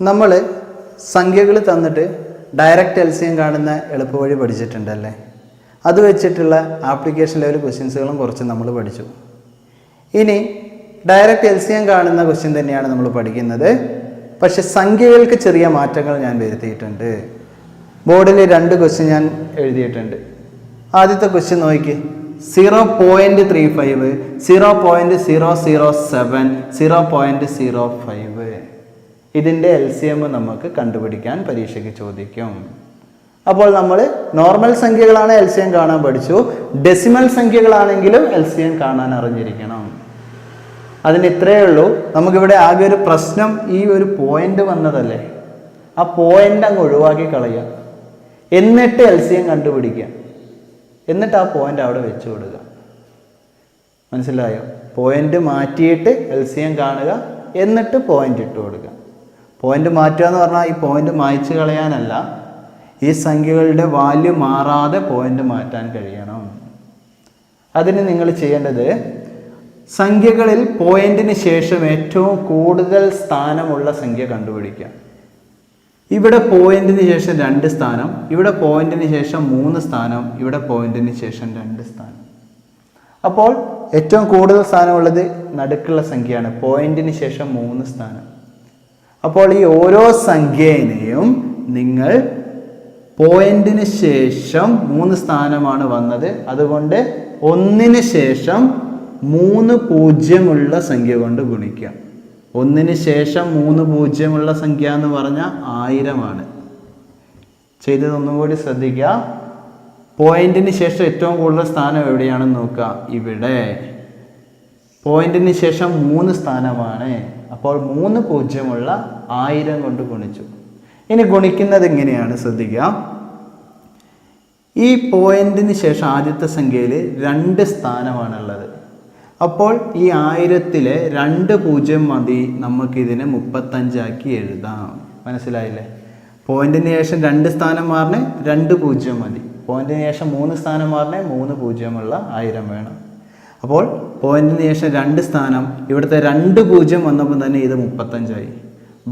നമ്മൾ സംഖ്യകൾ തന്നിട്ട് ഡയറക്റ്റ് LCM കാണുന്ന എളുപ്പവഴി പഠിച്ചിട്ടുണ്ടല്ലേ. അത് വെച്ചിട്ടുള്ള ആപ്ലിക്കേഷൻ ലെവൽ ക്വസ്റ്റ്യൻസുകളും കുറച്ച് നമ്മൾ പഠിച്ചു. ഇനി ഡയറക്റ്റ് LCM കാണുന്ന ക്വസ്റ്റ്യൻ തന്നെയാണ് നമ്മൾ പഠിക്കുന്നത്. പക്ഷെ സംഖ്യകൾക്ക് ചെറിയ മാറ്റങ്ങൾ ഞാൻ വരുത്തിയിട്ടുണ്ട്. ബോർഡിൽ 2 ക്വസ്റ്റ്യൻ ഞാൻ എഴുതിയിട്ടുണ്ട്. ആദ്യത്തെ ക്വസ്റ്റ്യൻ നോക്കി, 0.35, 0.007, 0.05. ഇതിൻ്റെ LCM നമുക്ക് കണ്ടുപിടിക്കാൻ പരീക്ഷയ്ക്ക് ചോദിക്കും. അപ്പോൾ നമ്മൾ നോർമൽ സംഖ്യകളാണ് LCM കാണാൻ പഠിച്ചു. ഡെസിമൽ സംഖ്യകളാണെങ്കിലും LCM കാണാൻ അറിഞ്ഞിരിക്കണം. അതിന് ഇത്രയേ ഉള്ളൂ. നമുക്കിവിടെ ആകെ ഒരു പ്രശ്നം ഈ ഒരു പോയിന്റ് വന്നതല്ലേ, ആ പോയിന്റ് അങ്ങ് ഒഴിവാക്കി കളയുക, എന്നിട്ട് LCM കണ്ടുപിടിക്കുക, എന്നിട്ട് ആ പോയിന്റ് അവിടെ വെച്ച് കൊടുക്കുക. മനസ്സിലായോ? പോയിന്റ് മാറ്റിയിട്ട് LCM കാണുക, എന്നിട്ട് പോയിന്റ് ഇട്ട് കൊടുക്കുക. പോയിന്റ് മാറ്റുക എന്ന് പറഞ്ഞാൽ ഈ പോയിന്റ് മായ്ച്ചു കളയാനല്ല, ഈ സംഖ്യകളുടെ വാല്യൂ മാറാതെ പോയിന്റ് മാറ്റാൻ കഴിയണം. അതിന് നിങ്ങൾ ചെയ്യേണ്ടത്, സംഖ്യകളിൽ പോയിന്റിന് ശേഷം ഏറ്റവും കൂടുതൽ സ്ഥാനമുള്ള സംഖ്യ കണ്ടുപിടിക്കുക. ഇവിടെ പോയിന്റിന് ശേഷം 2 സ്ഥാനം, ഇവിടെ പോയിന്റിന് ശേഷം 3 സ്ഥാനം, ഇവിടെ പോയിന്റിന് ശേഷം 2 സ്ഥാനം. അപ്പോൾ ഏറ്റവും കൂടുതൽ സ്ഥാനമുള്ളത് നടുക്കുള്ള സംഖ്യയാണ്, പോയിന്റിന് ശേഷം 3 സ്ഥാനം. അപ്പോൾ ഈ ഓരോ സംഖ്യയിനെയും നിങ്ങൾ പോയിന്റിന് ശേഷം 3 സ്ഥാനമാണ് വന്നത്, അതുകൊണ്ട് 1 ശേഷം 3 പൂജ്യമുള്ള സംഖ്യ കൊണ്ട് ഗുണിക്കുക. 1 ശേഷം 3 പൂജ്യമുള്ള സംഖ്യ എന്ന് പറഞ്ഞാൽ 1000. ചെയ്തതൊന്നും കൂടി ശ്രദ്ധിക്കുക. പോയിന്റിന് ശേഷം ഏറ്റവും കൂടുതൽ സ്ഥാനം എവിടെയാണെന്ന് നോക്കുക. ഇവിടെ പോയിന്റിന് ശേഷം 3 സ്ഥാനമാണ്, അപ്പോൾ 3 പൂജ്യമുള്ള 1000 കൊണ്ട് ഗുണിച്ചു. ഇനി ഗുണിക്കുന്നത് എങ്ങനെയാണ് ശ്രദ്ധിക്കുക. ഈ പോയിന്റിന് ശേഷം ആദ്യത്തെ സംഖ്യയിൽ 2 സ്ഥാനമാണുള്ളത്. അപ്പോൾ ഈ 1000-ലെ 2 പൂജ്യം മതി നമുക്കിതിനെ 35 എഴുതാം. മനസ്സിലായില്ലേ? പോയിന്റിന് ശേഷം 2 സ്ഥാനം മാറിന് 2 പൂജ്യം മതി, പോയിന്റിന് ശേഷം 3 സ്ഥാനം മാറിന് 3 പൂജ്യമുള്ള 1000 വേണം. അപ്പോൾ പോയിന്റിന് ശേഷം 2 സ്ഥാനം, ഇവിടുത്തെ 2 പൂജ്യം വന്നപ്പോൾ തന്നെ ഇത് 35.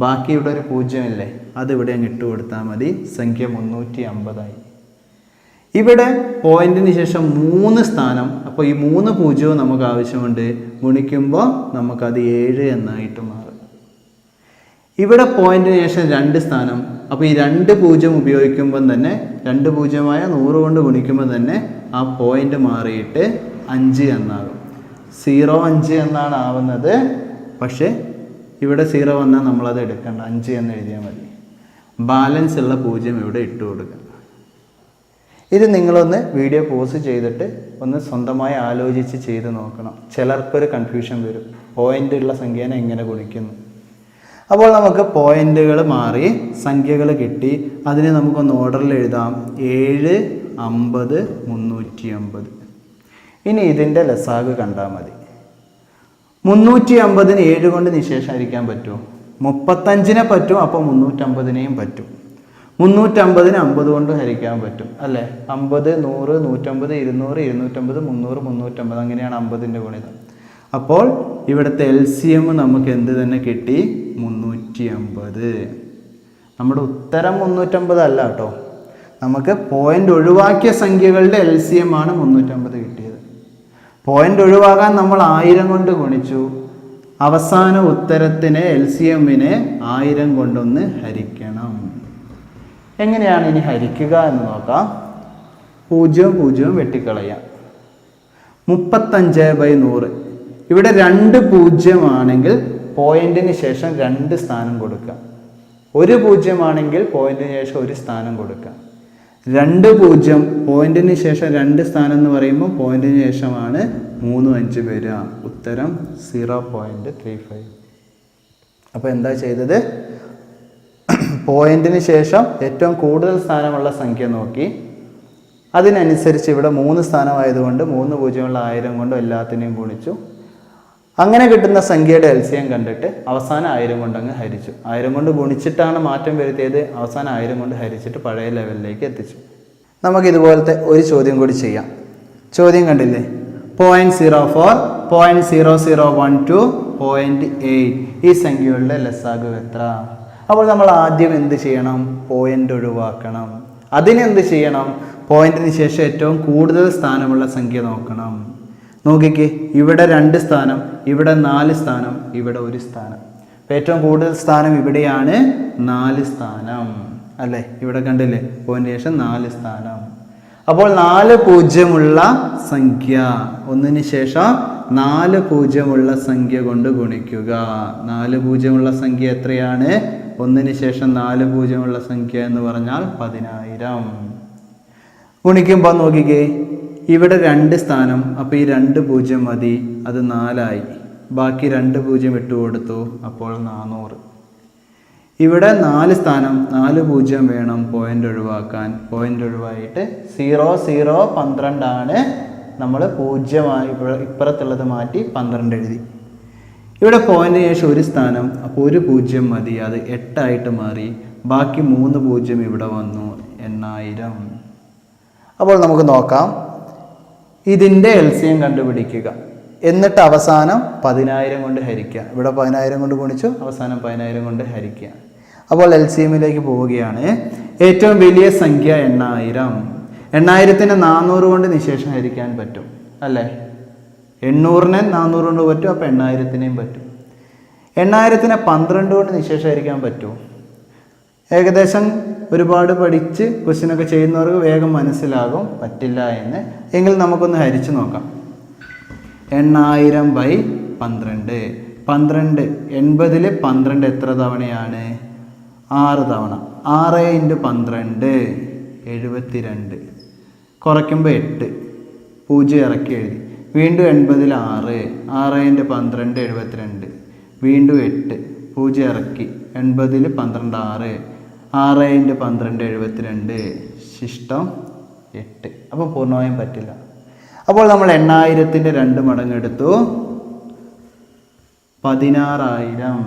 ബാക്കി ഇവിടെ ഒരു പൂജ്യമില്ലേ, അതിവിടെ അങ്ങ് ഇട്ട് കൊടുത്താൽ മതി, സംഖ്യ 350. ഇവിടെ പോയിന്റിന് ശേഷം 3 സ്ഥാനം, അപ്പോൾ ഈ 3 പൂജ്യവും നമുക്ക് ആവശ്യമുണ്ട്. ഗുണിക്കുമ്പോൾ നമുക്കത് 7 എന്നായിട്ട് മാറും. ഇവിടെ പോയിന്റിന് ശേഷം 2 സ്ഥാനം, അപ്പോൾ ഈ 2 പൂജ്യം ഉപയോഗിക്കുമ്പം തന്നെ 2 പൂജ്യമായ 100 കൊണ്ട് ഗുണിക്കുമ്പോൾ തന്നെ ആ പോയിന്റ് മാറിയിട്ട് 5 എന്നാകും. 05 എന്നാണ് ആവുന്നത്. പക്ഷേ ഇവിടെ 0 വന്നാൽ നമ്മളത് എടുക്കണ്ട, 5 എന്ന് എഴുതിയാൽ മതി. ബാലൻസ് ഉള്ള പൂജ്യം ഇവിടെ ഇട്ട് കൊടുക്കുക. ഇത് നിങ്ങളൊന്ന് വീഡിയോ പോസ് ചെയ്തിട്ട് ഒന്ന് സ്വന്തമായി ആലോചിച്ച് ചെയ്ത് നോക്കണം. ചിലർക്കൊരു കൺഫ്യൂഷൻ വരും, പോയിന്റ് ഉള്ള സംഖ്യേനെ എങ്ങനെ ഗുണിക്കുന്നു. അപ്പോൾ നമുക്ക് പോയിന്റുകൾ മാറി സംഖ്യകൾ കിട്ടി. അതിനെ നമുക്കൊന്ന് ഓർഡറിൽ എഴുതാം. 7, 50, 350. ഇനി ഇതിൻ്റെ ലസാഗ് കണ്ടാൽ മതി. 350-ന് 7 കൊണ്ട് നിശേഷമായിരിക്കാൻ പറ്റുമോ? 35-നെ പറ്റും, അപ്പോൾ 350-നെയും പറ്റും. 350-ന് 50 കൊണ്ട് ഹരിക്കാൻ പറ്റും അല്ലേ? 50, 100, 150, 200, 250, 300, 350, അങ്ങനെയാണ് 50-ൻ്റെ ഗുണിതം. അപ്പോൾ ഇവിടുത്തെ LCM നമുക്ക് എന്ത് തന്നെ കിട്ടി? 350. നമ്മുടെ ഉത്തരം 350 അല്ല കേട്ടോ, നമുക്ക് പോയിന്റ് ഒഴിവാക്കിയ സംഖ്യകളുടെ LCM ആണ് 350 കിട്ടിയത്. പോയിന്റ് ഒഴിവാകാൻ നമ്മൾ 1000 കൊണ്ട് ഗുണിച്ചു. അവസാന ഉത്തരത്തിന് LCM-നെ 1000 കൊണ്ടൊന്ന് ഹരിക്കണം. എങ്ങനെയാണ് ഇനി ഹരിക്കുക എന്ന് നോക്കാം. 0 0 വെട്ടിക്കളയാം. 35/100. ഇവിടെ 2 പൂജ്യമാണെങ്കിൽ പോയിന്റിന് ശേഷം 2 സ്ഥാനം കൊടുക്കാം. 1 പൂജ്യമാണെങ്കിൽ പോയിന്റിന് ശേഷം 1 സ്ഥാനം കൊടുക്കാം. 2 പൂജ്യം പോയിന്റിന് ശേഷം 2 സ്ഥാനം എന്ന് പറയുമ്പോൾ പോയിന്റിന് ശേഷമാണ് 3 5 വരിക. ഉത്തരം 0.35. അപ്പോൾ എന്താ ചെയ്തത്? പോയിന്റിന് ശേഷം ഏറ്റവും കൂടുതൽ സ്ഥാനമുള്ള സംഖ്യ നോക്കി, അതിനനുസരിച്ച് ഇവിടെ 3 സ്ഥാനമായതുകൊണ്ട് 3 പൂജ്യമുള്ള 1000 കൊണ്ട് എല്ലാത്തിനെയും ഗുണിച്ചു. അങ്ങനെ കിട്ടുന്ന സംഖ്യയുടെ LCM കണ്ടിട്ട് അവസാനം 1000 കൊണ്ട് അങ്ങ് ഹരിച്ചു. 1000 കൊണ്ട് ഗുണിച്ചിട്ടാണ് മാറ്റം വരുത്തിയത്, അവസാനം 1000 കൊണ്ട് ഹരിച്ചിട്ട് പഴയ ലെവലിലേക്ക് എത്തിച്ചു. നമുക്കിതുപോലത്തെ ഒരു ചോദ്യം കൂടി ചെയ്യാം. ചോദ്യം കണ്ടില്ലേ? 0.04, 0.0012, 0.8 ഈ സംഖ്യകളുടെ ലസാഗു എത്ര? അപ്പോൾ നമ്മൾ ആദ്യം എന്ത് ചെയ്യണം? പോയിന്റ് ഒഴിവാക്കണം. അതിനെന്ത് ചെയ്യണം? പോയിന്റിന് ശേഷം ഏറ്റവും കൂടുതൽ സ്ഥാനമുള്ള സംഖ്യ നോക്കണം. നോക്കിക്കേ, ഇവിടെ 2 സ്ഥാനം, ഇവിടെ 4 സ്ഥാനം, ഇവിടെ 1 സ്ഥാനം. അപ്പോൾ ഏറ്റവും കൂടുതൽ സ്ഥാനം ഇവിടെയാണ്, 4 സ്ഥാനം അല്ലേ? ഇവിടെ കണ്ടില്ലേ, പോയിന്റിന് ശേഷം 4 സ്ഥാനം. അപ്പോൾ 4 പൂജ്യമുള്ള സംഖ്യ, ഒന്നിന് ശേഷം 4 പൂജ്യമുള്ള സംഖ്യ കൊണ്ട് ഗുണിക്കുക. 4 പൂജ്യമുള്ള സംഖ്യ എത്രയാണ്? ഒന്നിന് ശേഷം 4 പൂജ്യമുള്ള സംഖ്യ എന്ന് പറഞ്ഞാൽ 10,000. ഗുണിക്കുമ്പോൾ നോക്കിക്കേ, ഇവിടെ 2 സ്ഥാനം, അപ്പോൾ ഈ 2 പൂജ്യം മതി, അത് 4 ആയി. ബാക്കി 2 പൂജ്യം ഇട്ട് കൊടുത്തു, അപ്പോൾ 400. ഇവിടെ 4 സ്ഥാനം, 4 പൂജ്യം വേണം പോയിന്റ് ഒഴിവാക്കാൻ. പോയിന്റ് ഒഴിവായിട്ട് 0 0 12 ആണ്. നമ്മൾ പൂജ്യമായി ഇപ്പുറത്തുള്ളത് മാറ്റി 12 എഴുതി. ഇവിടെ പോയിന്റിന് ശേഷം 1 സ്ഥാനം, അപ്പോൾ 1 പൂജ്യം മതി, അത് 8 ആയിട്ട് മാറി. ബാക്കി 3 പൂജ്യം ഇവിടെ വന്നു, 8000. അപ്പോൾ നമുക്ക് നോക്കാം, ഇതിൻ്റെ LCM കണ്ടുപിടിക്കുക. എന്നിട്ട് അവസാനം 10,000 കൊണ്ട് ഹരിക്കുക. ഇവിടെ 10,000 കൊണ്ട് ഗുണിച്ചു, അവസാനം 10,000 കൊണ്ട് ഹരിക്കുക. അപ്പോൾ LCMലേക്ക് പോവുകയാണ്. ഏറ്റവും വലിയ സംഖ്യ 8000. 8000നെ 400 കൊണ്ട് നിശേഷം ഹരിക്കാൻ പറ്റും അല്ലേ? 800നെ 400 കൊണ്ട് പറ്റും, അപ്പോൾ 8000നെയും പറ്റും. 8000നെ 12 കൊണ്ട് നിശേഷം ഹരിക്കാൻ പറ്റുമോ? ഏകദേശം ഒരുപാട് പഠിച്ച് ക്വസ്റ്റ്യനൊക്കെ ചെയ്യുന്നവർക്ക് വേഗം മനസ്സിലാകും പറ്റില്ല എന്ന്. എങ്കിൽ നമുക്കൊന്ന് ഹരിച്ചു നോക്കാം. 8000/12. 12 80ൽ 12 എത്ര തവണയാണ്? 6 തവണ. 6 × 12 72. കുറയ്ക്കുമ്പോൾ 8, 0 ഇറക്കി എഴുതി. വീണ്ടും 80ൽ 6, 6 × 12 72. വീണ്ടും 8, 0 ഇറക്കി. 80ൽ 12 6, 6 × 12 72. ശിഷ്ടം 8. അപ്പോൾ പൂർണ്ണമായും പറ്റില്ല. അപ്പോൾ നമ്മൾ 8000ൻ്റെ 2 മടങ്ങ് എടുത്തു, 16,000.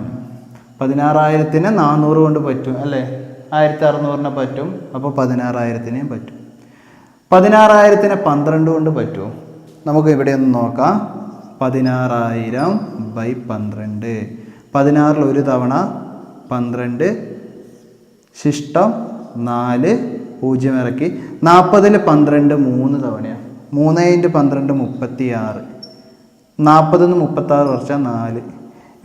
16,000നെ 400 കൊണ്ട് പറ്റും അല്ലേ? 1600നെ പറ്റും, അപ്പോൾ 16,000നെയും പറ്റും. 16,000നെ 12 കൊണ്ട് പറ്റുമോ? നമുക്ക് ഇവിടെ ഒന്ന് നോക്കാം. 16,000/12. 16ൽ 1 തവണ 12, ശിഷ്ടം 4, 0 ഇറക്കി. 40ൽ 12 3 തവണയാണ്. 3 × 12 36. 40ന്ന് 36 കുറച്ചാൽ 4.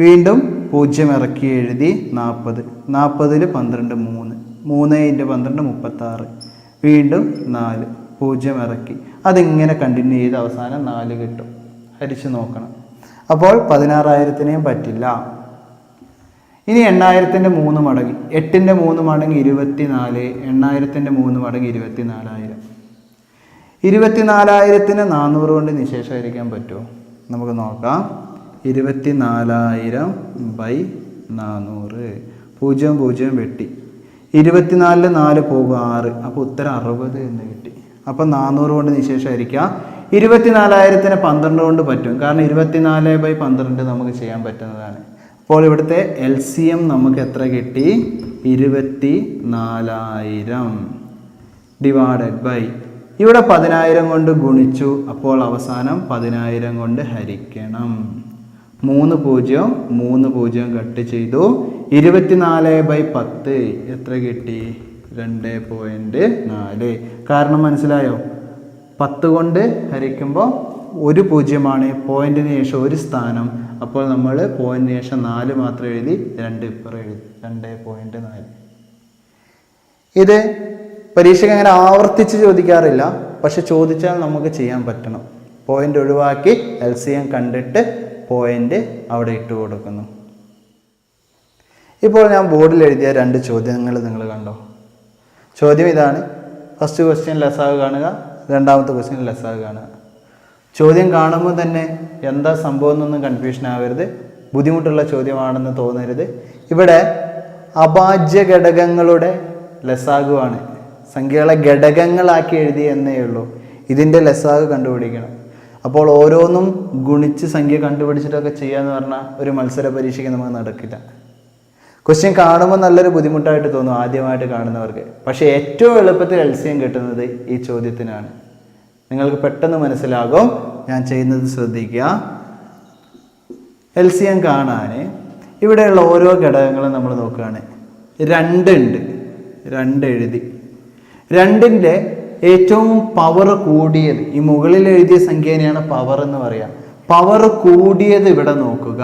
വീണ്ടും 0 ഇറക്കി എഴുതി 40. 40ൽ 12 3. 3 × 12 36. വീണ്ടും 4, 0 ഇറക്കി. അതിങ്ങനെ കണ്ടിന്യൂ ചെയ്ത് അവസാനം 4 കിട്ടും. ഹരിച്ച് നോക്കണം. അപ്പോൾ 16,000നെയും പറ്റില്ല. ഇനി 8000ൻ്റെ 3 മടങ്ങ്, 8ൻ്റെ 3 മടങ്ങ് 24. 8000ൻ്റെ 3 മടങ്ങ് 24,000. 24,000നെ 400 കൊണ്ട് നിശേഷം ഹരിക്കാൻ പറ്റുമോ? നമുക്ക് നോക്കാം. 24,000/400. 0 0 വെട്ടി. 24ൽ 4 പോകും 6, അപ്പോൾ ഉത്തരം 60 എന്ന് കിട്ടി. അപ്പം 400 കൊണ്ട് നിശേഷം ഹരിക്കാം. 24,000നെ 12 കൊണ്ട് പറ്റും, കാരണം 24/12 നമുക്ക് ചെയ്യാൻ പറ്റുന്നതാണ്. അപ്പോൾ ഇവിടുത്തെ LCM നമുക്ക് എത്ര കിട്ടി? 24,000 ഡിവൈഡഡ് ബൈ, ഇവിടെ 10,000 കൊണ്ട് ഗുണിച്ചു, അപ്പോൾ അവസാനം 10,000 കൊണ്ട് ഹരിക്കണം. 3 0 3 0 കട്ട് ചെയ്തു. 24/10 എത്ര കിട്ടി? 2.4. കാരണം മനസ്സിലായോ? 10 കൊണ്ട് ഹരിക്കുമ്പോൾ 1 പൂജ്യമാണ്, പോയിന്റിന് ശേഷം 1 സ്ഥാനം. അപ്പോൾ നമ്മൾ പോയിന്റിന് ശേഷം 4 മാത്രം എഴുതി, 2 ഇപ്പുറം എഴുതി, 2.4. ഇത് പരീക്ഷയ്ക്ക് അങ്ങനെ ആവർത്തിച്ച് ചോദിക്കാറില്ല, പക്ഷെ ചോദിച്ചാൽ നമുക്ക് ചെയ്യാൻ പറ്റണം. പോയിന്റ് ഒഴിവാക്കി LCM കണ്ടിട്ട് പോയിന്റ് അവിടെ ഇട്ട് കൊടുക്കുന്നു. ഇപ്പോൾ ഞാൻ ബോർഡിൽ എഴുതിയ 2 ചോദ്യങ്ങൾ നിങ്ങൾ കണ്ടോ? ചോദ്യം ഇതാണ്. ഫസ്റ്റ് ക്വസ്റ്റ്യൻ ലസാഗ് കാണുക, രണ്ടാമത്തെ ക്വസ്റ്റ്യൻ ലസാഗ് കാണുക. ചോദ്യം കാണുമ്പോൾ തന്നെ എന്താ സംഭവം എന്നൊന്നും കൺഫ്യൂഷൻ ആവരുത്, ബുദ്ധിമുട്ടുള്ള ചോദ്യമാണെന്ന് തോന്നരുത്. ഇവിടെ അഭാജ്യ ഘടകങ്ങളുടെ ലസാഗുവാണ്, സംഖ്യകളെ ഘടകങ്ങളാക്കി എഴുതി എന്നേ ഉള്ളൂ. ഇതിൻ്റെ ലസാഗ് കണ്ടുപിടിക്കണം. അപ്പോൾ ഓരോന്നും ഗുണിച്ച് സംഖ്യ കണ്ടുപിടിച്ചിട്ടൊക്കെ ചെയ്യാന്ന് പറഞ്ഞാൽ ഒരു മത്സര പരീക്ഷയ്ക്ക് നമുക്ക് നടക്കില്ല. ക്വസ്റ്റ്യൻ കാണുമ്പോൾ നല്ലൊരു ബുദ്ധിമുട്ടായിട്ട് തോന്നും ആദ്യമായിട്ട് കാണുന്നവർക്ക്, പക്ഷേ ഏറ്റവും എളുപ്പത്തിൽ LCM കിട്ടുന്നത് ഈ ചോദ്യത്തിനാണ്. നിങ്ങൾക്ക് പെട്ടെന്ന് മനസ്സിലാകും. ഞാൻ ചെയ്യുന്നത് ശ്രദ്ധിക്കുക. LCM കാണാൻ ഇവിടെയുള്ള ഓരോ ഘടകങ്ങളും നമ്മൾ നോക്കുകയാണ്. 2 ഉണ്ട്, 2 എഴുതി. 2ൻ്റെ ഏറ്റവും പവർ കൂടിയത്, ഈ മുകളിൽ എഴുതിയ സംഖ്യേനെയാണ് പവർ എന്ന് പറയാം. പവർ കൂടിയത് ഇവിടെ നോക്കുക.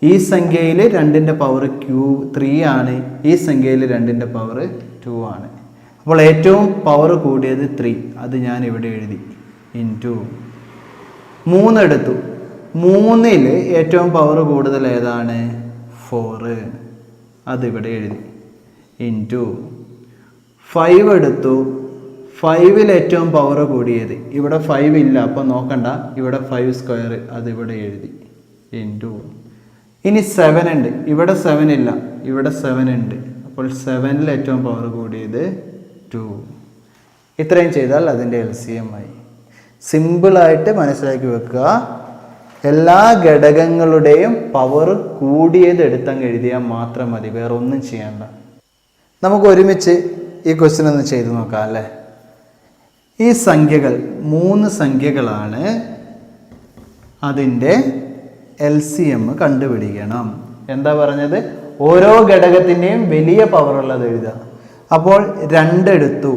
ഈ സംഖ്യയിൽ 2ൻ്റെ പവർ 3 ആണ്, ഈ സംഖ്യയിൽ 2ൻ്റെ പവർ 2 ആണ്. അപ്പോൾ ഏറ്റവും പവർ കൂടിയത് 3, അത് ഞാൻ ഇവിടെ എഴുതി. ഇൻറ്റു 3 എടുത്തു. 3ൽ ഏറ്റവും പവർ കൂടുതൽ ഏതാണ്? 4, അതിവിടെ എഴുതി. ഇൻറ്റു 5 എടുത്തു. 5ൽ ഏറ്റവും പവർ കൂടിയത്, ഇവിടെ 5 ഇല്ല, അപ്പോൾ നോക്കണ്ട, ഇവിടെ 5 സ്ക്വയർ, അതിവിടെ എഴുതി. ഇൻറ്റു ഇനി 7 ഉണ്ട്, ഇവിടെ 7 ഇല്ല, ഇവിടെ 7 ഉണ്ട്, അപ്പോൾ 7ൽ ഏറ്റവും പവർ കൂടിയത് 2. ഇത്രയും ചെയ്താൽ അതിൻ്റെ LCM ആയി. സിമ്പിളായിട്ട് മനസ്സിലാക്കി വെക്കുക. എല്ലാ ഘടകങ്ങളുടെയും പവർ കൂടിയത് എടുത്തങ്ങ് എഴുതിയാൽ മാത്രം മതി, വേറെ ഒന്നും ചെയ്യണ്ട. നമുക്ക് ഒരുമിച്ച് ഈ ക്വസ്റ്റ്യൻ ഒന്ന് ചെയ്തു നോക്കാം അല്ലേ. ഈ സംഖ്യകൾ 3 സംഖ്യകളാണ്, അതിൻ്റെ LCM കണ്ടുപിടിക്കണം. എന്താ പറഞ്ഞത്? ഓരോ ഘടകത്തിൻ്റെയും വലിയ പവർ ഉള്ളത് എഴുതുക. അപ്പോൾ 2 എടുത്തു.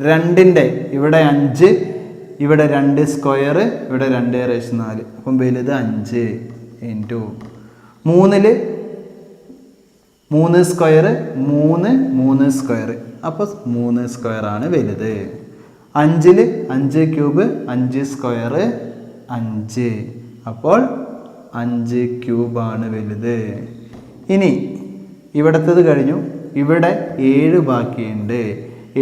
2ൻ്റെ ഇവിടെ 5, ഇവിടെ 2 സ്ക്വയർ, ഇവിടെ 2/4, അപ്പം വലുത് 5. ഇൻറ്റു 3ൽ 3 സ്ക്വയർ, 3 സ്ക്വയർ, അപ്പോൾ 3 സ്ക്വയർ ആണ് വലുത്. 5ൽ 5 ക്യൂബ്, 5 സ്ക്വയർ 5, അപ്പോൾ 5 ക്യൂബാണ് വലുത്. ഇനി ഇവിടത്തേത് കഴിഞ്ഞു, ഇവിടെ 7 ബാക്കിയുണ്ട്.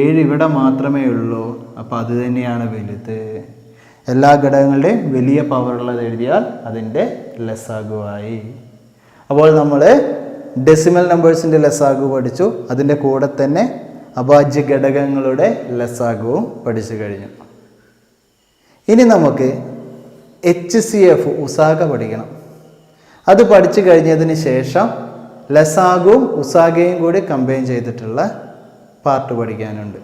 7 ഇവിടെ മാത്രമേ ഉള്ളൂ, അപ്പോൾ അത് തന്നെയാണ് വലുത്. എല്ലാ ഘടകങ്ങളുടെയും വലിയ പവറുള്ളത് എഴുതിയാൽ അതിൻ്റെ ലസാഗുവായി. അപ്പോൾ നമ്മൾ ഡെസിമൽ നമ്പേഴ്സിൻ്റെ ലസാഗു പഠിച്ചു, അതിൻ്റെ കൂടെ തന്നെ അഭാജ്യ ഘടകങ്ങളുടെ ലസാഗുവും പഠിച്ചു കഴിഞ്ഞു. ഇനി നമുക്ക് HCF ഉസാഗ പഠിക്കണം. അത് പഠിച്ചു കഴിഞ്ഞതിന് ശേഷം ലസാഗുവും ഉസാഗയും കൂടി കമ്പൈൻ ചെയ്തിട്ടുള്ള പാർട്ട് പഠിക്കാനുണ്ട്.